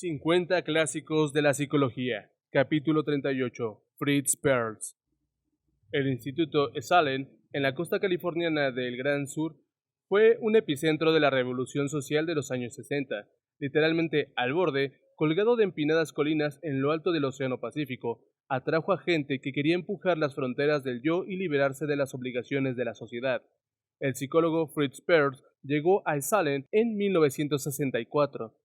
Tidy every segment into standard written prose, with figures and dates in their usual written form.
50 clásicos de la psicología. Capítulo 38. Fritz Perls. El Instituto Esalen, en la costa californiana del Gran Sur, fue un epicentro de la revolución social de los años 60, literalmente al borde, colgado de empinadas colinas en lo alto del Océano Pacífico. Atrajo a gente que quería empujar las fronteras del yo y liberarse de las obligaciones de la sociedad. El psicólogo Fritz Perls llegó a Esalen en 1964.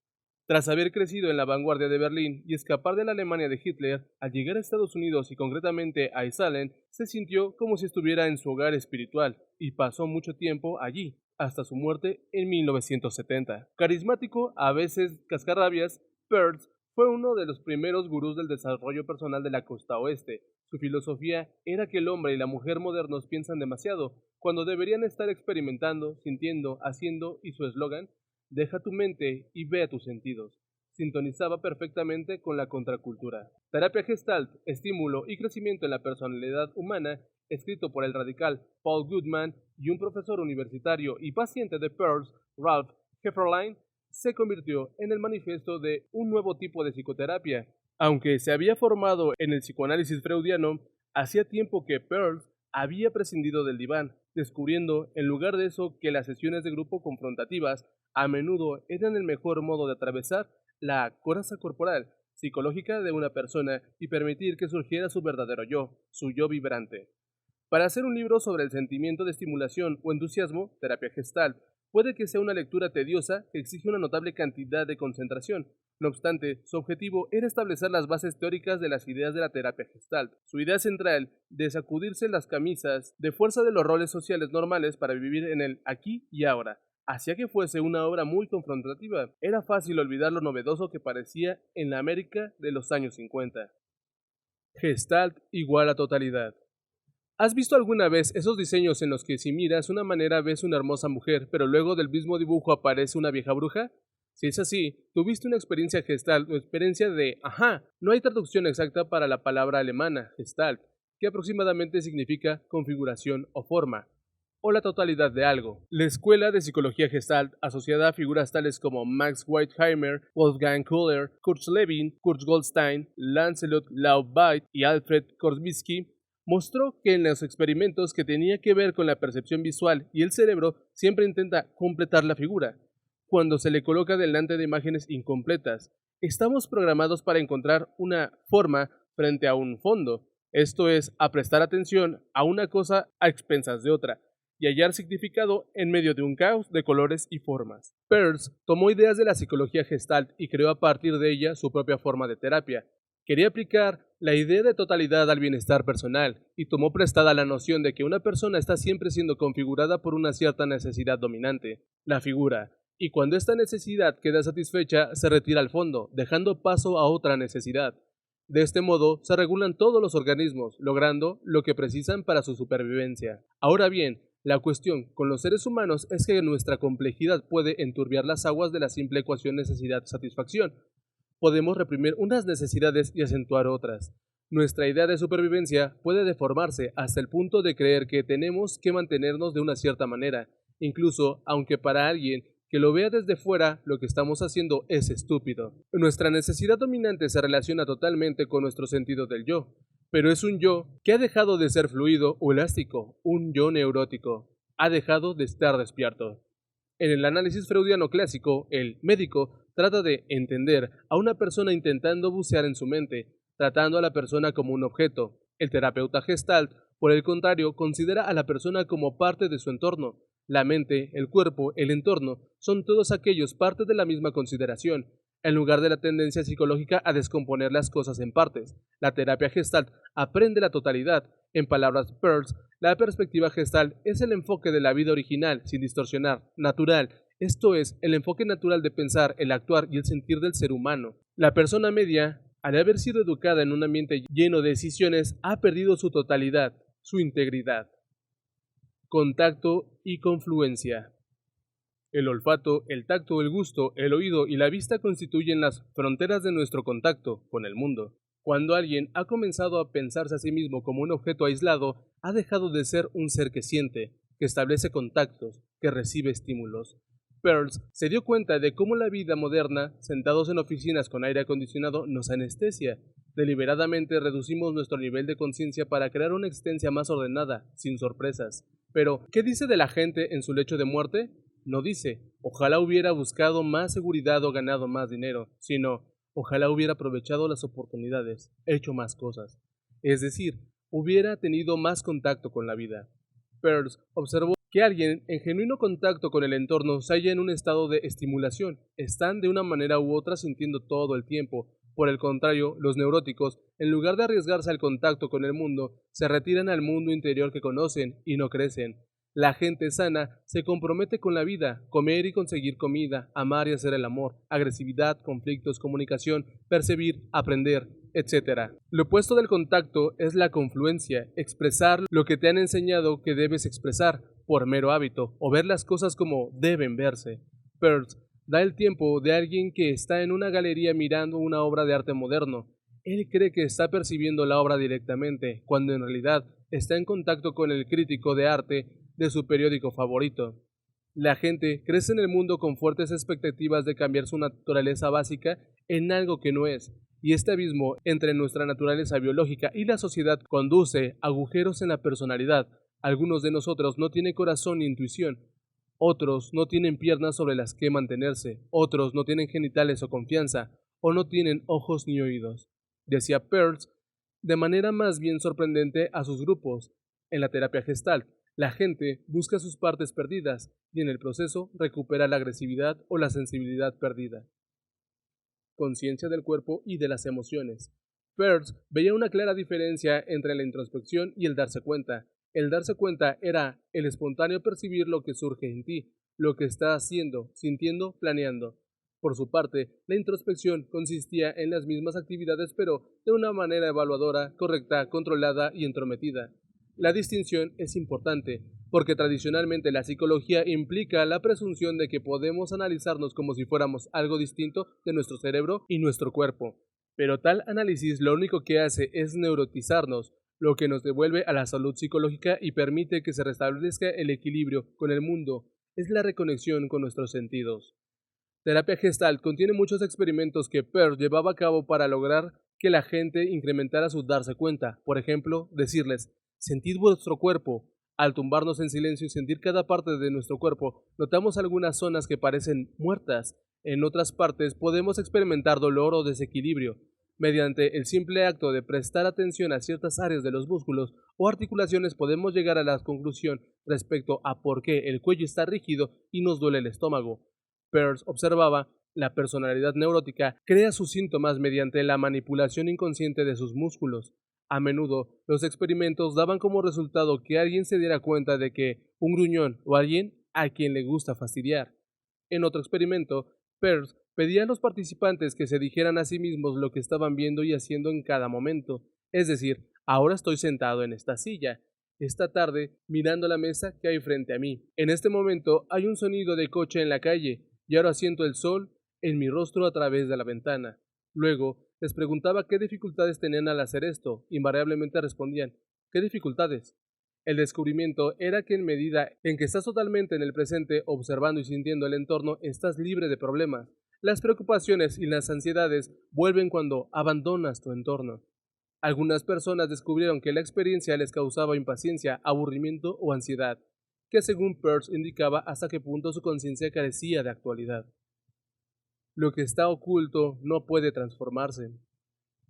Tras haber crecido en la vanguardia de Berlín y escapar de la Alemania de Hitler, al llegar a Estados Unidos y concretamente a Esalen, se sintió como si estuviera en su hogar espiritual y pasó mucho tiempo allí, hasta su muerte en 1970. Carismático, a veces cascarrabias, Peirce fue uno de los primeros gurús del desarrollo personal de la costa oeste. Su filosofía era que el hombre y la mujer modernos piensan demasiado, cuando deberían estar experimentando, sintiendo, haciendo, y su eslogan: deja tu mente y ve a tus sentidos. Sintonizaba perfectamente con la contracultura. Terapia Gestalt, estímulo y crecimiento en la personalidad humana, escrito por el radical Paul Goodman y un profesor universitario y paciente de Peirce, Ralph Hefferlein, se convirtió en el manifiesto de un nuevo tipo de psicoterapia. Aunque se había formado en el psicoanálisis freudiano, hacía tiempo que Peirce había prescindido del diván, descubriendo en lugar de eso que las sesiones de grupo confrontativas a menudo eran el mejor modo de atravesar la coraza corporal psicológica de una persona y permitir que surgiera su verdadero yo, su yo vibrante. Para hacer un libro sobre el sentimiento de estimulación o entusiasmo, terapia Gestalt, puede que sea una lectura tediosa que exige una notable cantidad de concentración. No obstante, su objetivo era establecer las bases teóricas de las ideas de la terapia Gestalt. Su idea central de sacudirse las camisas de fuerza de los roles sociales normales para vivir en el aquí y ahora hacía que fuese una obra muy confrontativa. Era fácil olvidar lo novedoso que parecía en la América de los años 50. Gestalt igual a totalidad. ¿Has visto alguna vez esos diseños en los que si miras una manera ves una hermosa mujer, pero luego del mismo dibujo aparece una vieja bruja? Si es así, tuviste una experiencia Gestalt o experiencia de ajá. No hay traducción exacta para la palabra alemana Gestalt, que aproximadamente significa configuración o forma, o la totalidad de algo. La escuela de psicología Gestalt, asociada a figuras tales como Max Wertheimer, Wolfgang Köhler, Kurt Lewin, Kurt Goldstein, Lancelot Laubeit y Alfred Korzybski, mostró que en los experimentos que tenía que ver con la percepción visual y el cerebro siempre intenta completar la figura. Cuando se le coloca delante de imágenes incompletas, estamos programados para encontrar una forma frente a un fondo, esto es, a prestar atención a una cosa a expensas de otra, y hallar significado en medio de un caos de colores y formas. Peirce tomó ideas de la psicología Gestalt y creó a partir de ella su propia forma de terapia. Quería aplicar la idea de totalidad al bienestar personal y tomó prestada la noción de que una persona está siempre siendo configurada por una cierta necesidad dominante, la figura, y cuando esta necesidad queda satisfecha se retira al fondo, dejando paso a otra necesidad. De este modo se regulan todos los organismos, logrando lo que precisan para su supervivencia. Ahora bien, la cuestión con los seres humanos es que nuestra complejidad puede enturbiar las aguas de la simple ecuación necesidad-satisfacción. Podemos reprimir unas necesidades y acentuar otras. Nuestra idea de supervivencia puede deformarse hasta el punto de creer que tenemos que mantenernos de una cierta manera, incluso aunque para alguien que lo vea desde fuera lo que estamos haciendo es estúpido. Nuestra necesidad dominante se relaciona totalmente con nuestro sentido del yo, pero es un yo que ha dejado de ser fluido o elástico, un yo neurótico. Ha dejado de estar despierto. En el análisis freudiano clásico, el médico trata de entender a una persona intentando bucear en su mente, tratando a la persona como un objeto. El terapeuta Gestalt, por el contrario, considera a la persona como parte de su entorno. La mente, el cuerpo, el entorno, son todos aquellos parte de la misma consideración, en lugar de la tendencia psicológica a descomponer las cosas en partes. La terapia Gestalt aprende la totalidad. En palabras de Peirce, la perspectiva Gestalt es el enfoque de la vida original, sin distorsionar, natural, esto es, el enfoque natural de pensar, el actuar y el sentir del ser humano. La persona media, al haber sido educada en un ambiente lleno de decisiones, ha perdido su totalidad, su integridad. Contacto y confluencia. El olfato, el tacto, el gusto, el oído y la vista constituyen las fronteras de nuestro contacto con el mundo. Cuando alguien ha comenzado a pensarse a sí mismo como un objeto aislado, ha dejado de ser un ser que siente, que establece contactos, que recibe estímulos. Peirce se dio cuenta de cómo la vida moderna, sentados en oficinas con aire acondicionado, nos anestesia. Deliberadamente reducimos nuestro nivel de conciencia para crear una existencia más ordenada, sin sorpresas. Pero, ¿qué dice de la gente en su lecho de muerte? No dice, ojalá hubiera buscado más seguridad o ganado más dinero, sino, ojalá hubiera aprovechado las oportunidades, hecho más cosas. Es decir, hubiera tenido más contacto con la vida. Peirce observó que alguien en genuino contacto con el entorno se halla en un estado de estimulación, están de una manera u otra sintiendo todo el tiempo. Por el contrario, los neuróticos, en lugar de arriesgarse al contacto con el mundo, se retiran al mundo interior que conocen y no crecen. La gente sana se compromete con la vida, comer y conseguir comida, amar y hacer el amor, agresividad, conflictos, comunicación, percibir, aprender, etc. Lo opuesto del contacto es la confluencia, expresar lo que te han enseñado que debes expresar por mero hábito o ver las cosas como deben verse. Peirce da el tiempo de alguien que está en una galería mirando una obra de arte moderno. Él cree que está percibiendo la obra directamente, cuando en realidad está en contacto con el crítico de arte de su periódico favorito. La gente crece en el mundo con fuertes expectativas de cambiar su naturaleza básica en algo que no es, y este abismo entre nuestra naturaleza biológica y la sociedad conduce a agujeros en la personalidad. Algunos de nosotros no tienen corazón ni intuición, otros no tienen piernas sobre las que mantenerse, otros no tienen genitales o confianza, o no tienen ojos ni oídos. Decía Peirce de manera más bien sorprendente a sus grupos. En la terapia Gestalt, la gente busca sus partes perdidas y en el proceso recupera la agresividad o la sensibilidad perdida. Conciencia del cuerpo y de las emociones. Peirce veía una clara diferencia entre la introspección y el darse cuenta. El darse cuenta era el espontáneo percibir lo que surge en ti, lo que estás haciendo, sintiendo, planeando. Por su parte, la introspección consistía en las mismas actividades pero de una manera evaluadora, correcta, controlada y entrometida. La distinción es importante, porque tradicionalmente la psicología implica la presunción de que podemos analizarnos como si fuéramos algo distinto de nuestro cerebro y nuestro cuerpo. Pero tal análisis lo único que hace es neurotizarnos, lo que nos devuelve a la salud psicológica y permite que se restablezca el equilibrio con el mundo, es la reconexión con nuestros sentidos. Terapia Gestalt contiene muchos experimentos que Peirce llevaba a cabo para lograr que la gente incrementara su darse cuenta. Por ejemplo, decirles, sentid vuestro cuerpo. Al tumbarnos en silencio y sentir cada parte de nuestro cuerpo, notamos algunas zonas que parecen muertas. En otras partes podemos experimentar dolor o desequilibrio. Mediante el simple acto de prestar atención a ciertas áreas de los músculos o articulaciones podemos llegar a la conclusión respecto a por qué el cuello está rígido y nos duele el estómago. Peirce observaba, la personalidad neurótica crea sus síntomas mediante la manipulación inconsciente de sus músculos. A menudo, los experimentos daban como resultado que alguien se diera cuenta de que un gruñón o alguien a quien le gusta fastidiar. En otro experimento, Peirce pedía a los participantes que se dijeran a sí mismos lo que estaban viendo y haciendo en cada momento. Es decir, ahora estoy sentado en esta silla, esta tarde mirando la mesa que hay frente a mí. En este momento hay un sonido de coche en la calle y ahora siento el sol en mi rostro a través de la ventana. Luego, les preguntaba qué dificultades tenían al hacer esto. Invariablemente respondían, ¿qué dificultades? El descubrimiento era que en medida en que estás totalmente en el presente, observando y sintiendo el entorno, estás libre de problemas. Las preocupaciones y las ansiedades vuelven cuando abandonas tu entorno. Algunas personas descubrieron que la experiencia les causaba impaciencia, aburrimiento o ansiedad, que según Peirce indicaba hasta qué punto su conciencia carecía de actualidad. Lo que está oculto no puede transformarse.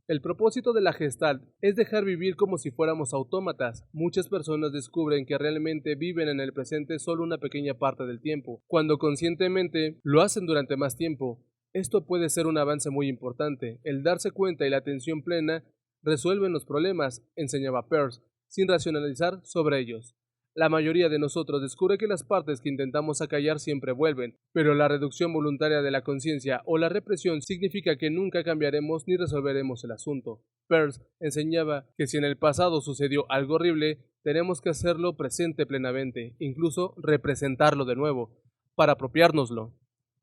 El propósito de la Gestalt es dejar vivir como si fuéramos autómatas. Muchas personas descubren que realmente viven en el presente solo una pequeña parte del tiempo, cuando conscientemente lo hacen durante más tiempo. Esto puede ser un avance muy importante. El darse cuenta y la atención plena resuelven los problemas, enseñaba Peirce, sin racionalizar sobre ellos. La mayoría de nosotros descubre que las partes que intentamos acallar siempre vuelven, pero la reducción voluntaria de la conciencia o la represión significa que nunca cambiaremos ni resolveremos el asunto. Peirce enseñaba que si en el pasado sucedió algo horrible, tenemos que hacerlo presente plenamente, incluso representarlo de nuevo, para apropiárnoslo.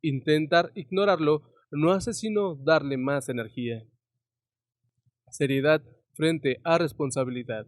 Intentar ignorarlo no hace sino darle más energía. Seriedad frente a responsabilidad.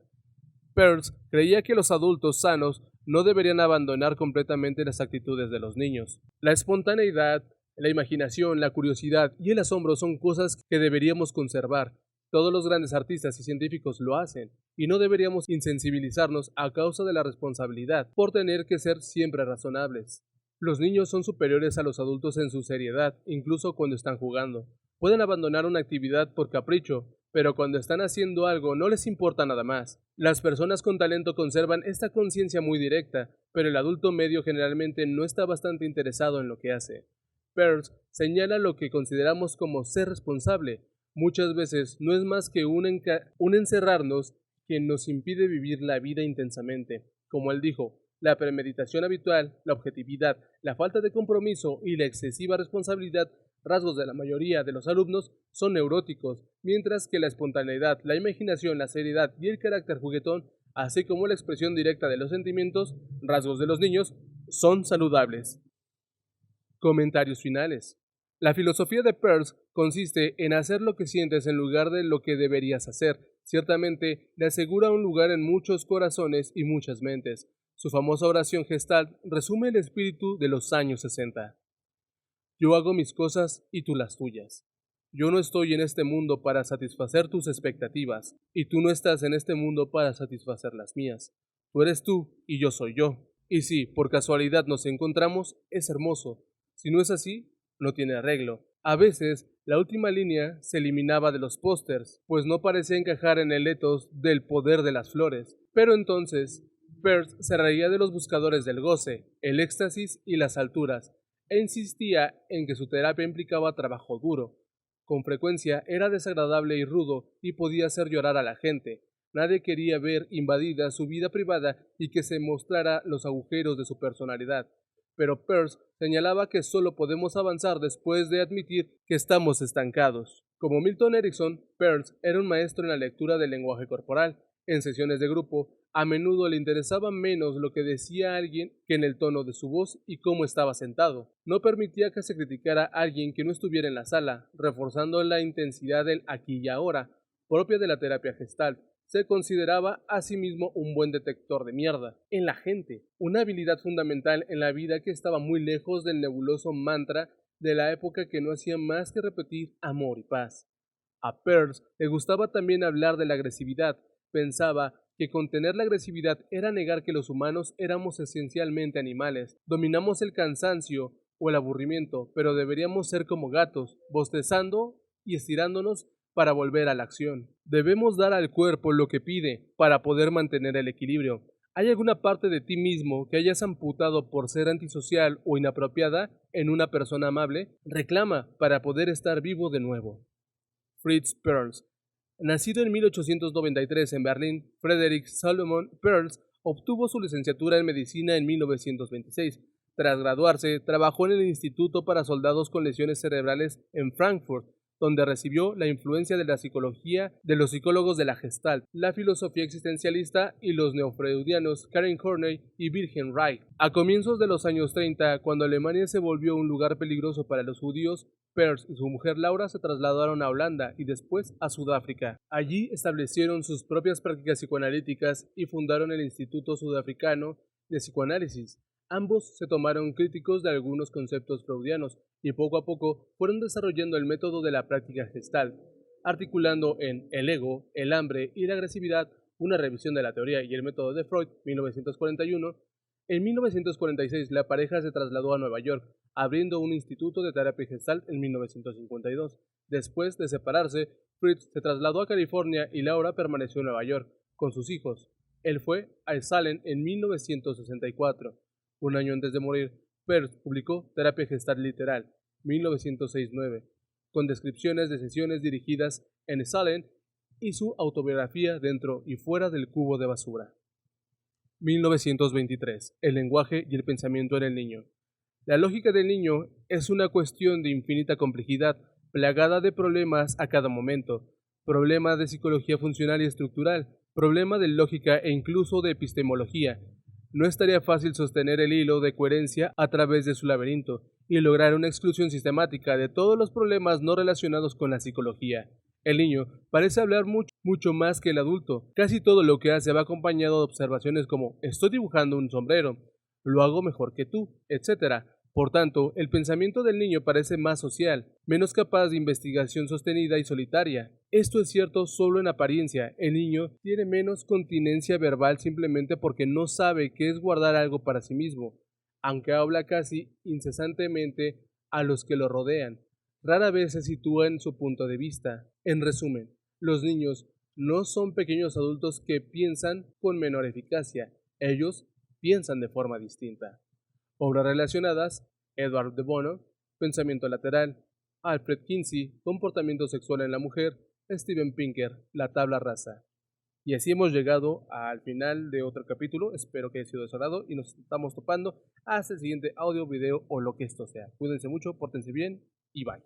Peirce creía que los adultos sanos no deberían abandonar completamente las actitudes de los niños. La espontaneidad, la imaginación, la curiosidad y el asombro son cosas que deberíamos conservar. Todos los grandes artistas y científicos lo hacen, y no deberíamos insensibilizarnos a causa de la responsabilidad por tener que ser siempre razonables. Los niños son superiores a los adultos en su seriedad, incluso cuando están jugando. Pueden abandonar una actividad por capricho, pero cuando están haciendo algo no les importa nada más. Las personas con talento conservan esta conciencia muy directa, pero el adulto medio generalmente no está bastante interesado en lo que hace. Peirce señala lo que consideramos como ser responsable. Muchas veces no es más que un encerrarnos que nos impide vivir la vida intensamente. Como él dijo, la premeditación habitual, la objetividad, la falta de compromiso y la excesiva responsabilidad, rasgos de la mayoría de los alumnos, son neuróticos, mientras que la espontaneidad, la imaginación, la seriedad y el carácter juguetón, así como la expresión directa de los sentimientos, rasgos de los niños, son saludables. Comentarios finales. La filosofía de Peirce consiste en hacer lo que sientes en lugar de lo que deberías hacer. Ciertamente, le asegura un lugar en muchos corazones y muchas mentes. Su famosa oración Gestalt resume el espíritu de los años 60. Yo hago mis cosas y tú las tuyas. Yo no estoy en este mundo para satisfacer tus expectativas, y tú no estás en este mundo para satisfacer las mías. Tú eres tú y yo soy yo. Y si por casualidad nos encontramos, es hermoso. Si no es así, no tiene arreglo. A veces, la última línea se eliminaba de los pósters, pues no parecía encajar en el ethos del poder de las flores. Pero entonces, Peirce se reía de los buscadores del goce, el éxtasis y las alturas, e insistía en que su terapia implicaba trabajo duro. Con frecuencia era desagradable y rudo y podía hacer llorar a la gente. Nadie quería ver invadida su vida privada y que se mostrara los agujeros de su personalidad. Pero Peirce señalaba que solo podemos avanzar después de admitir que estamos estancados. Como Milton Erickson, Peirce era un maestro en la lectura del lenguaje corporal. En sesiones de grupo, a menudo le interesaba menos lo que decía alguien que en el tono de su voz y cómo estaba sentado. No permitía que se criticara a alguien que no estuviera en la sala, reforzando la intensidad del aquí y ahora, propia de la terapia Gestalt. Se consideraba a sí mismo un buen detector de mierda en la gente, una habilidad fundamental en la vida que estaba muy lejos del nebuloso mantra de la época que no hacía más que repetir amor y paz. A Peirce le gustaba también hablar de la agresividad. Pensaba que contener la agresividad era negar que los humanos éramos esencialmente animales. Dominamos el cansancio o el aburrimiento, pero deberíamos ser como gatos, bostezando y estirándonos para volver a la acción. Debemos dar al cuerpo lo que pide para poder mantener el equilibrio. ¿Hay alguna parte de ti mismo que hayas amputado por ser antisocial o inapropiada en una persona amable? Reclama para poder estar vivo de nuevo. Fritz Perls. Nacido en 1893 en Berlín, Frederick Salomon Perls obtuvo su licenciatura en medicina en 1926. Tras graduarse, trabajó en el Instituto para Soldados con Lesiones Cerebrales en Frankfurt, donde recibió la influencia de la psicología de los psicólogos de la Gestalt, la filosofía existencialista y los neofreudianos Karen Horney y Wilhelm Reich. A comienzos de los años 30, cuando Alemania se volvió un lugar peligroso para los judíos, Peirce y su mujer Laura se trasladaron a Holanda y después a Sudáfrica. Allí establecieron sus propias prácticas psicoanalíticas y fundaron el Instituto Sudafricano de Psicoanálisis. Ambos se tomaron críticos de algunos conceptos freudianos y poco a poco fueron desarrollando el método de la práctica Gestalt, articulando en El ego, el hambre y la agresividad, una revisión de la teoría y el método de Freud, 1941. En 1946 la pareja se trasladó a Nueva York, abriendo un instituto de terapia Gestalt en 1952. Después de separarse, Fritz se trasladó a California y Laura permaneció en Nueva York con sus hijos. Él fue a Salem en 1964. Un año antes de morir, Peirce publicó Terapia Gestalt Literal, 1969, con descripciones de sesiones dirigidas en Salem y su autobiografía Dentro y fuera del cubo de basura. 1923. El lenguaje y el pensamiento en el niño. La lógica del niño es una cuestión de infinita complejidad, plagada de problemas a cada momento, problema de psicología funcional y estructural, problema de lógica e incluso de epistemología. No estaría fácil sostener el hilo de coherencia a través de su laberinto y lograr una exclusión sistemática de todos los problemas no relacionados con la psicología. El niño parece hablar mucho más que el adulto. Casi todo lo que hace va acompañado de observaciones como estoy dibujando un sombrero, lo hago mejor que tú, etc. Por tanto, el pensamiento del niño parece más social, menos capaz de investigación sostenida y solitaria. Esto es cierto solo en apariencia. El niño tiene menos continencia verbal simplemente porque no sabe qué es guardar algo para sí mismo, aunque habla casi incesantemente a los que lo rodean. Rara vez se sitúa en su punto de vista. En resumen, los niños no son pequeños adultos que piensan con menor eficacia. Ellos piensan de forma distinta. Obras relacionadas: Edward de Bono, Pensamiento lateral; Alfred Kinsey, Comportamiento sexual en la mujer; Steven Pinker, La tabla rasa. Y así hemos llegado al final de otro capítulo. Espero que haya sido de su agrado y nos estamos topando hasta el siguiente audio, video o lo que esto sea. Cuídense mucho, pórtense bien y bye.